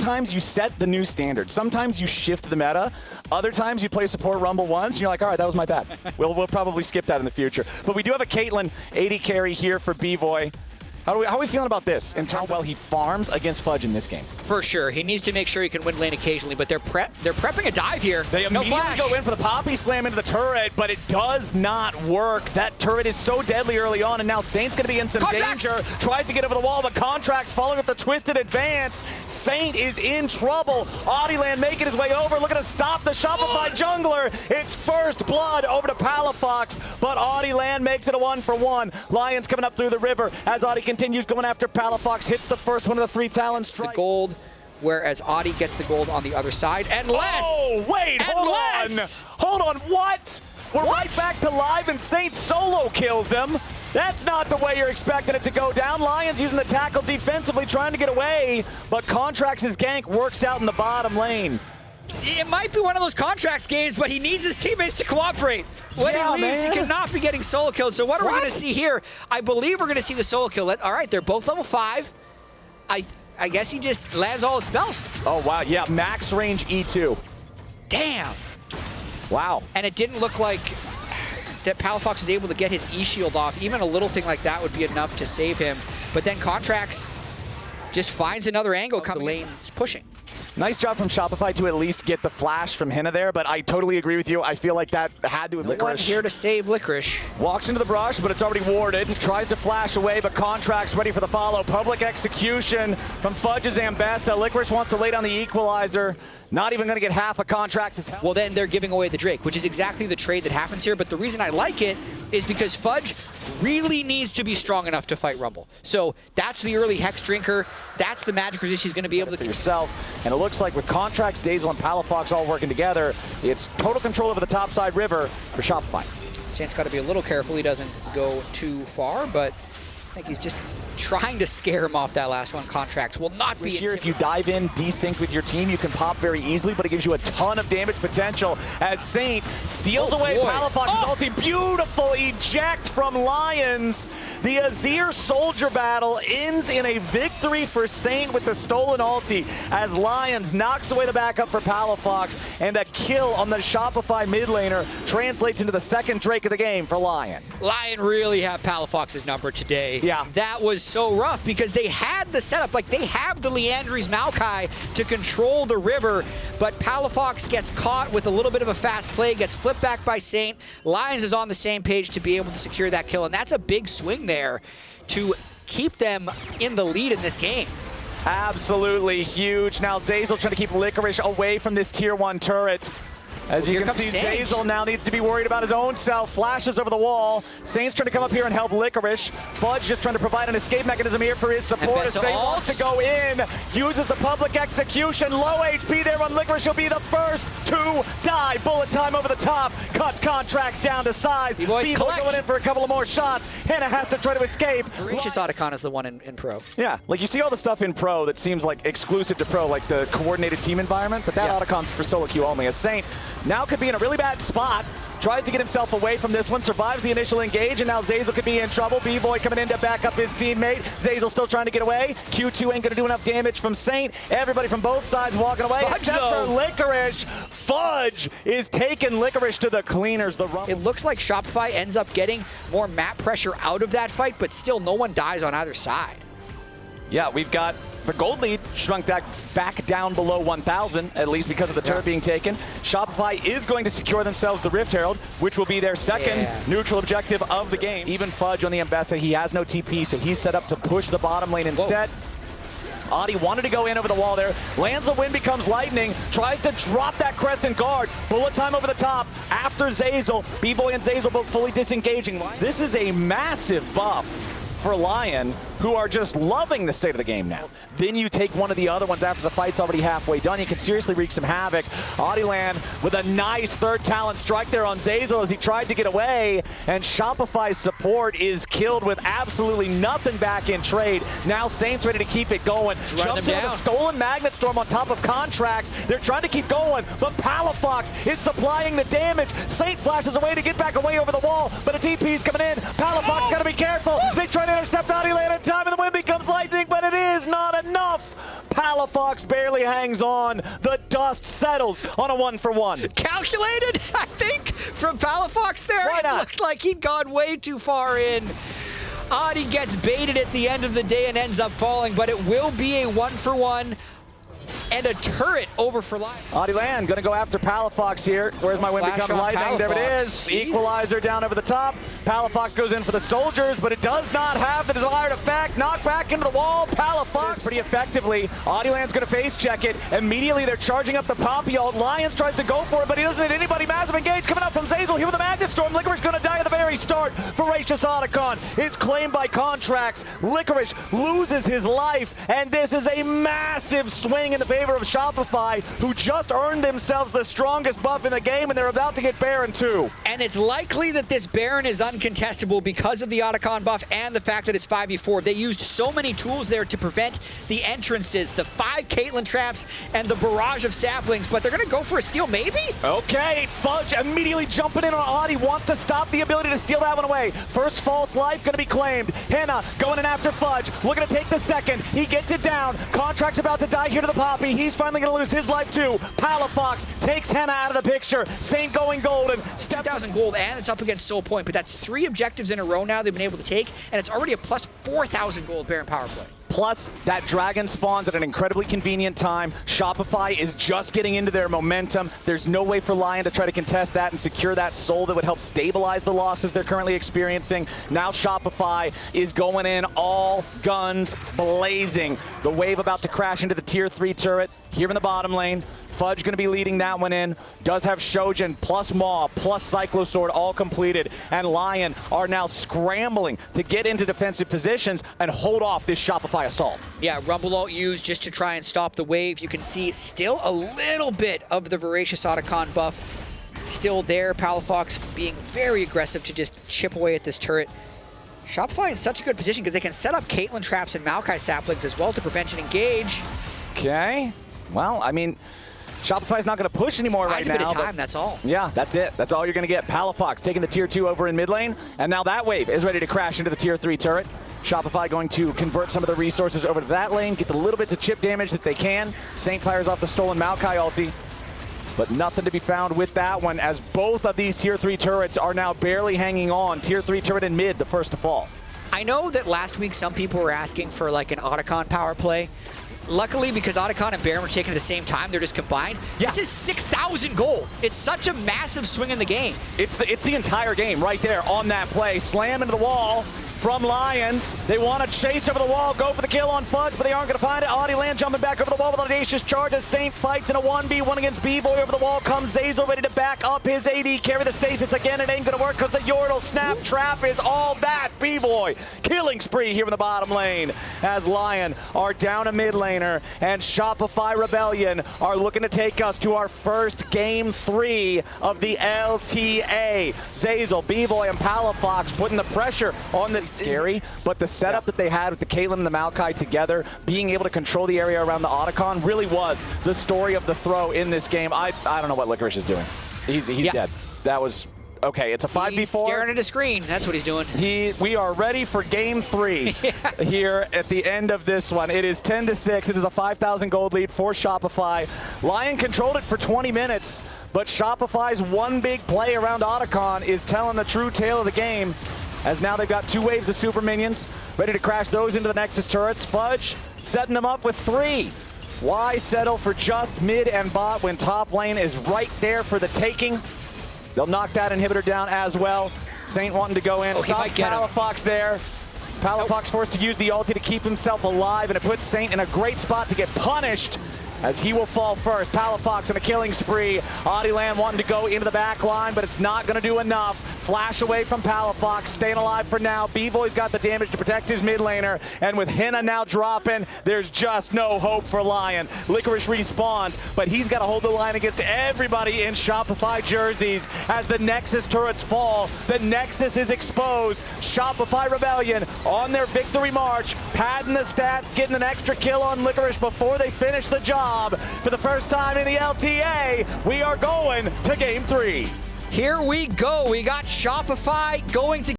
sometimes you set the new standard. Sometimes you shift the meta. Other times you play support Rumble once, and you're like, all right, that was my bad. We'll probably skip that in the future. But we do have a Caitlyn 80 carry here for B-Boy. How are we feeling about this in terms of how well he farms against Fudge in this game? For sure. He needs to make sure he can win lane occasionally, but they're prepping a dive here. They immediately go in for the Poppy Slam into the turret, but it does not work. That turret is so deadly early on, and now Saint's going to be in some danger. Tries to get over the wall, but Contracts following with the twisted advance. Saint is in trouble. Audieland making his way over, looking to stop the Shopify jungler. It's first blood over to Palafox, but Audieland makes it a 1-for-1. Lyon's coming up through the river as Audie continues going after Palafox, hits the first one of the 3 Talon strikes. The gold, whereas Audie gets the gold on the other side, and less! Oh, wait, hold on, what? We're right back to live, and Saint solo kills him. That's not the way you're expecting it to go down. Lion's using the tackle defensively, trying to get away, but Contracts' gank works out in the bottom lane. It might be one of those Contracts games, but he needs his teammates to cooperate. When he leaves, he cannot be getting solo killed. So what are we going to see here? I believe we're going to see the solo kill. All right, they're both level 5. I guess he just lands all his spells. Oh, wow. Yeah, max range E2. Damn. Wow. And it didn't look like that Palafox was able to get his E-shield off. Even a little thing like that would be enough to save him. But then Contracts just finds another angle coming. The lane's pushing. Nice job from Shopify to at least get the flash from Henna there, but I totally agree with you. I feel like that had to have Licorice. No one here to save Licorice. Walks into the brush, but it's already warded. Tries to flash away, but Contracts ready for the follow. Public execution from Fudge's Ambessa. Licorice wants to lay down the equalizer. Not even going to get half a Contracts' help. Well, then they're giving away the Drake, which is exactly the trade that happens here. But the reason I like it is because Fudge really needs to be strong enough to fight Rumble. So that's the early Hex Drinker. That's the magic resist he's going to be able to for yourself. And it looks like with Contracts, Dazel, and Palafox all working together, it's total control over the topside river for Shopify. Saint's got to be a little careful he doesn't go too far, but I think he's just trying to scare him off that last one. Contracts will not be here. If you dive in, desync with your team, you can pop very easily, but it gives you a ton of damage potential as Saint steals away Palafox's ulti. Beautiful eject from Lions. The Azir Soldier battle ends in a victory for Saint with the stolen ulti as Lions knocks away the backup for Palafox, and a kill on the Shopify mid laner translates into the second Drake of the game for Lion. Lion really have Palafox's number today. Yeah. That was so rough because they had the setup, like they have the Leandry's Maokai to control the river, but Palafox gets caught with a little bit of a fast play, gets flipped back by Saint. Lions is on the same page to be able to secure that kill, and that's a big swing there to keep them in the lead in this game. Absolutely huge. Now Zazel trying to keep Licorice away from this tier 1 turret. As you can see, Zazel now needs to be worried about his own self. Flashes over the wall. Saint's trying to come up here and help Licorice. Fudge just trying to provide an escape mechanism here for his support. Saint wants to go in. Uses the public execution. Low HP there on Licorice. He'll be the first to die. Bullet time over the top. Cuts Contracts down to size. B-Boy going in for a couple of more shots. Henna has to try to escape. Gracious Otacon is the one in Pro. Yeah, like you see all the stuff in Pro that seems like exclusive to Pro, like the coordinated team environment, but that Otacon's for solo queue only. As Saint now could be in a really bad spot. Tries to get himself away from this one, survives the initial engage, and now Zazel could be in trouble. B-Boy coming in to back up his teammate. Zazel still trying to get away. Q2 ain't gonna do enough damage from Saint. Everybody from both sides walking away, except for Licorice. Fudge is taking Licorice to the cleaners. It looks like Shopify ends up getting more map pressure out of that fight, but still no one dies on either side. Yeah, we've got the gold lead shrunk back down below 1,000, at least because of the turret being taken. Shopify is going to secure themselves the Rift Herald, which will be their second neutral objective of the game. Even Fudge on the Ambessa, he has no TP, so he's set up to push the bottom lane instead. Audie wanted to go in over the wall there. Lands the wind, becomes lightning. Tries to drop that Crescent Guard. Bullet time over the top after Zazel. B-Boy and Zazel both fully disengaging. This is a massive buff for Lion, who are just loving the state of the game now. Then you take one of the other ones after the fight's already halfway done. You can seriously wreak some havoc. Audieland with a nice third talent strike there on Zazel as he tried to get away, and Shopify's support is killed with absolutely nothing back in trade. Now Saint's ready to keep it going. Jumps in with a stolen Magnet Storm on top of Contracts. They're trying to keep going, but Palafox is supplying the damage. Saint flashes away to get back away over the wall, but a TP's coming in. Palafox gotta be careful. They try to intercept Audieland in time, and the wind becomes lightning, but it is not enough. Palafox barely hangs on. The dust settles on a 1-for-1. Calculated, I think, from Palafox there. Why not? It looked like he'd gone way too far in. Audi gets baited at the end of the day and ends up falling, but it will be a 1-for-1 and a turret over for Lyon. Lyon gonna go after Palafox here. Where's my win becomes lightning? There it is. Equalizer down over the top. Palafox goes in for the soldiers, but it does not have the desired effect. Knocked back into the wall. Palafox pretty effectively. Lan's gonna face check it. Immediately they're charging up the Poppy ult. Lions tries to go for it, but he doesn't hit anybody. Massive engage coming out from Zazel here with a Magnet Storm. Licorice gonna die at the very start. Voracious Otacon is claimed by Contracts. Licorice loses his life, and this is a massive swing in the favor of Shopify, who just earned themselves the strongest buff in the game, and they're about to get Baron too. And it's likely that this Baron is uncontestable because of the Otacon buff and the fact that it's 5v4. They used so many tools there to prevent the entrances, the 5 Caitlyn traps, and the barrage of saplings, but they're going to go for a steal, maybe? Okay, Fudge immediately jumping in on Audi, wants to stop the ability to steal that one away. First false life going to be claimed. Henna going in after Fudge, looking to take the second. He gets it down. Contract's about to die here to the Poppy. He's finally going to lose his life too. Palafox takes Henna out of the picture. Saint going golden. 2,000 gold, and it's up against Soul Point, but that's 3 objectives in a row now they've been able to take, and it's already a plus 4,000 gold Baron power play. Plus, that dragon spawns at an incredibly convenient time. Shopify is just getting into their momentum. There's no way for Lyon to try to contest that and secure that soul that would help stabilize the losses they're currently experiencing. Now Shopify is going in all guns blazing. The wave about to crash into the tier 3 turret here in the bottom lane. Fudge going to be leading that one in. Does have Shojin plus Maw plus Cyclosword all completed. And Lyon are now scrambling to get into defensive positions and hold off this Shopify assault. Yeah, Rumble ult used just to try and stop the wave. You can see still a little bit of the Voracious Otacon buff still there. Palafox being very aggressive to just chip away at this turret. Shopify in such a good position because they can set up Caitlyn traps and Maokai saplings as well to prevent an engage. Okay. Well, I mean, Shopify's not going to push anymore right now. A bit of time, that's all. Yeah, that's it. That's all you're going to get. Palafox taking the tier 2 over in mid lane, and now that wave is ready to crash into the tier 3 turret. Shopify going to convert some of the resources over to that lane, get the little bits of chip damage that they can. Saint fires off the stolen Maokai ulti, but nothing to be found with that one, as both of these tier 3 turrets are now barely hanging on. Tier 3 turret in mid, the first to fall. I know that last week some people were asking for like an Otacon power play. Luckily, because Otacon and Baron were taken at the same time, they're just combined. Yeah. This is 6,000 gold. It's such a massive swing in the game. It's the entire game right there on that play. Slam into the wall from Lions. They want to chase over the wall, go for the kill on Fudge, but they aren't going to find it. Land jumping back over the wall with audacious charge as Saint fights in a 1v1 against B-Boy. Over the wall comes Zazel, ready to back up his AD, carry the stasis again. It ain't going to work because the Yordle snap trap is all that. B-Boy killing spree here in the bottom lane as Lyon are down a mid laner, and Shopify Rebellion are looking to take us to our first game 3 of the LTA. Zazel, B-Boy, and Palafox putting the pressure on the scary, but the setup that they had with the Caitlyn and the Maokai together, being able to control the area around the Otacon, really was the story of the throw in this game. I don't know what Licorice is doing. He's dead. That was okay. It's a 5v4. He's staring at a screen. That's what he's doing. We are ready for game 3 here at the end of this one. It is 10-6. It is a 5,000 gold lead for Shopify. Lyon controlled it for 20 minutes, but Shopify's one big play around Otacon is telling the true tale of the game, as now they've got 2 waves of super minions ready to crash those into the Nexus turrets. Fudge setting them up with 3. Why settle for just mid and bot when top lane is right there for the taking? They'll knock that inhibitor down as well. Saint wanting to go in. Stop Palafox there. Palafox forced to use the ulti to keep himself alive, and it puts Saint in a great spot to get punished, as he will fall first. Palafox on a killing spree. Land wanting to go into the back line, but it's not going to do enough. Flash away from Palafox, staying alive for now. B-Boy's got the damage to protect his mid laner, and with Henna now dropping, there's just no hope for Lyon. Licorice respawns, but he's got to hold the line against everybody in Shopify jerseys. As the Nexus turrets fall, the Nexus is exposed. Shopify Rebellion on their victory march, padding the stats, getting an extra kill on Licorice before they finish the job. For the first time in the LTA, we are going to game 3. Here we go. We got Shopify going to